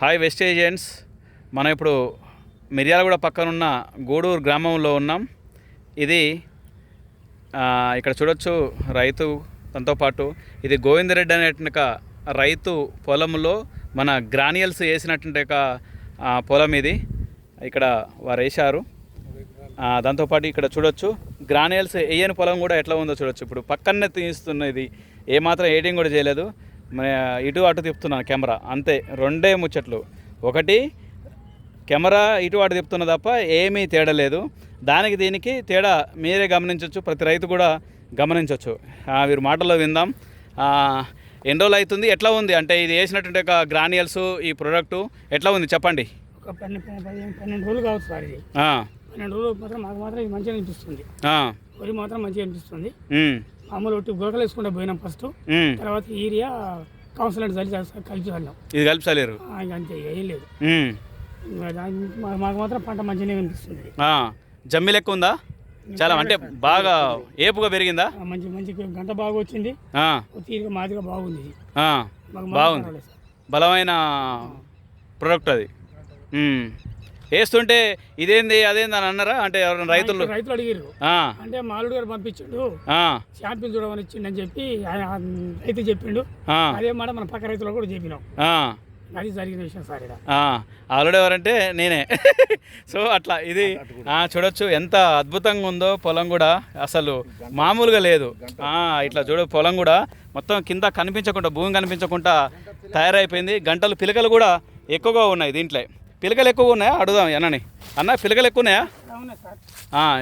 Hi wastage agents. మనం ఇప్పుడు మిర్యాలగూడ పక్కనున్న గూడూరు గ్రామంలో ఉన్నాం. ఇది ఇక్కడ చూడొచ్చు రైతు, దాంతోపాటు ఇది గోవిందరెడ్డి అనేటువంటి రైతు పొలంలో మన గ్రాన్యుల్స్ వేసినటువంటి పొలం ఇది. ఇక్కడ వారు వేశారు. దాంతోపాటు ఇక్కడ చూడొచ్చు గ్రాన్యుల్స్ వేయని పొలం కూడా ఎట్లా ఉందో చూడొచ్చు. ఇప్పుడు పక్కనే తీస్తున్నది, ఏమాత్రం ఎడిటింగ్ కూడా చేయలేదు. ఇటు అటు తిప్పుతున్నాను కెమెరా, అంతే. రెండే ముచ్చట్లు. ఒకటి కెమెరా ఇటు అటు తిప్పుతున్న తప్ప ఏమీ తేడా లేదు. దానికి దీనికి తేడా మీరే గమనించవచ్చు, ప్రతి రైతు కూడా గమనించవచ్చు. వీరి మాటల్లో విందాం. ఎన్ని రోజులు అవుతుంది, ఎట్లా ఉంది అంటే ఇది వేసినటువంటి గ్రాన్యుల్స్ ఈ ప్రోడక్టు ఎట్లా ఉంది చెప్పండి. ఒక 12 రోజులు కావచ్చు సార్. ఇది 12 రోజులు మాత్రం మాకు మాత్రం ఇది మంచిగా అనిపిస్తుంది. వరి మాత్రం మంచిగా అనిపిస్తుంది. మామూలు ఒట్టి గురకలు వేసుకుంటే పోయినాం ఫస్ట్, తర్వాత యూరియా కౌన్సిలెంట్ కలిపి చల్లాం. ఇది కలిపి చల్లారు అంతే, ఏం లేదు. మాకు మాత్రం పంట మంచిగానే అనిపిస్తుంది. జమ్మి లెక్క ఉందా? చాలా అంటే బాగా ఏపుగా పెరిగిందా? మంచి గంట బాగా వచ్చింది. తీరిక మాదిగా బాగుంది. బాగుంది, బలమైన ప్రోడక్ట్ అది. వేస్తుంటే ఇదేంది అదేంది అని అన్నారా? అంటే ఎవరైనా రైతులు అడిగారు. అంటే మాలుడు గారు పంపించాడు, శాంపిల్ చూడమని ఇచ్చిండు అని చెప్పి రైతు చెప్పిండు. అదే మాట మన పక్క రైతులు కూడా చెప్పినాం. అది జరిగిన విషయం సార్. ఆల్రెడీ ఎవరంటే నేనే. సో అట్లా ఇది చూడొచ్చు ఎంత అద్భుతంగా ఉందో పొలం కూడా, అసలు మామూలుగా లేదు. ఇట్లా చూడ పొలం కూడా మొత్తం కింద కనిపించకుండా, భూమి కనిపించకుండా తయారైపోయింది. గంటలు పిలకలు కూడా ఎక్కువగా ఉన్నాయి దీంట్లో. పిలకలు ఎక్కువగా ఉన్నాయా అడుగుదాం అన్నని. అన్న పిలకలు ఎక్కువ ఉన్నాయా?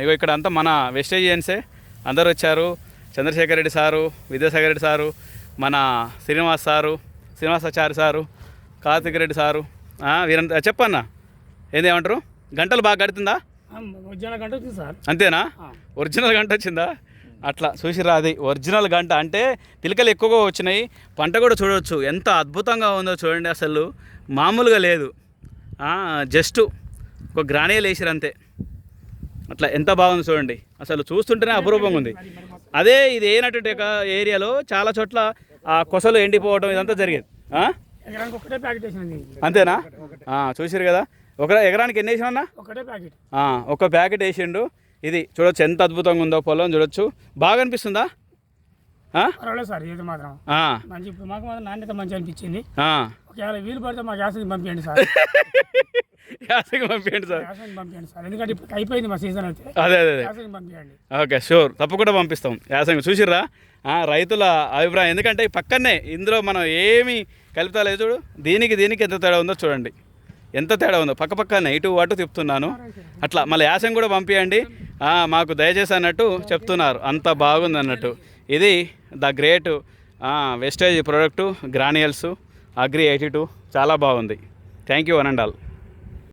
ఇగో ఇక్కడ అంతా మన వెస్టేజ్ ఏజెన్సీ అందరూ వచ్చారు. చంద్రశేఖర్ రెడ్డి సారు, విద్యాసాగర్ రెడ్డి సారు, మన శ్రీనివాసాచారి సారు, కార్తిక్ రెడ్డి సారు, వీరంతా. చెప్పన్నా ఏమంటారు? గంటలు బాగా గడుతుందా? గంట వచ్చింది సార్. అంతేనా? ఒరిజినల్ గంట వచ్చిందా? అట్లా చూసిరా, అది ఒరిజినల్ గంట. అంటే పిలకలు ఎక్కువగా వచ్చినాయి. పంట కూడా చూడవచ్చు ఎంత అద్భుతంగా ఉందో చూడండి, అసలు మామూలుగా లేదు. జస్ట్ ఒక గ్రాన్యుల్ వేసారు అంతే. అట్లా ఎంత బాగుంది చూడండి, అసలు చూస్తుంటేనే అపురూపంగా ఉంది. అదే ఇది అయినటువంటి ఏరియాలో చాలా చోట్ల కొసలు ఎండిపోవడం ఇదంతా జరిగేది. అంతేనా? చూసారు కదా, ఎకరానికి ఎన్ని వేసినా? ఒక ప్యాకెట్ వేసిండు. ఇది చూడొచ్చు ఎంత అద్భుతంగా ఉందో పొలం చూడొచ్చు. బాగా అనిపిస్తుందా? సార్ ఇది మాత్రం మాకు మాత్రం నాణ్యత మంచిగా అనిపించింది. ఒకవేళ వీలు పడితే మాకు యాసంగి పంపించండి సార్. యాసంగి పంపించండి సార్. ఎందుకంటే ఇప్పుడు అయిపోయింది మా సీజన్ అయితే. అదే యాసంగి పంపించండి. ఓకే, షూర్, తప్పకుండా పంపిస్తాం యాసంగి. చూసిర్రా రైతుల అభిప్రాయం. ఎందుకంటే పక్కనే ఇందులో మనం ఏమి కలుపుతా లేదు. చూడు దీనికి ఎంత తేడా ఉందో చూడండి, ఎంత తేడా ఉందో. పక్కనే ఇటు అటు తిప్పుతున్నాను. అట్లా మళ్ళీ యాసంగి కూడా పంపించండి మాకు దయచేసి అన్నట్టు చెప్తున్నారు. అంత బాగుంది అన్నట్టు. ఇది the great wastage product granules agri 82. చాలా బాగుంది. Thank you one and all.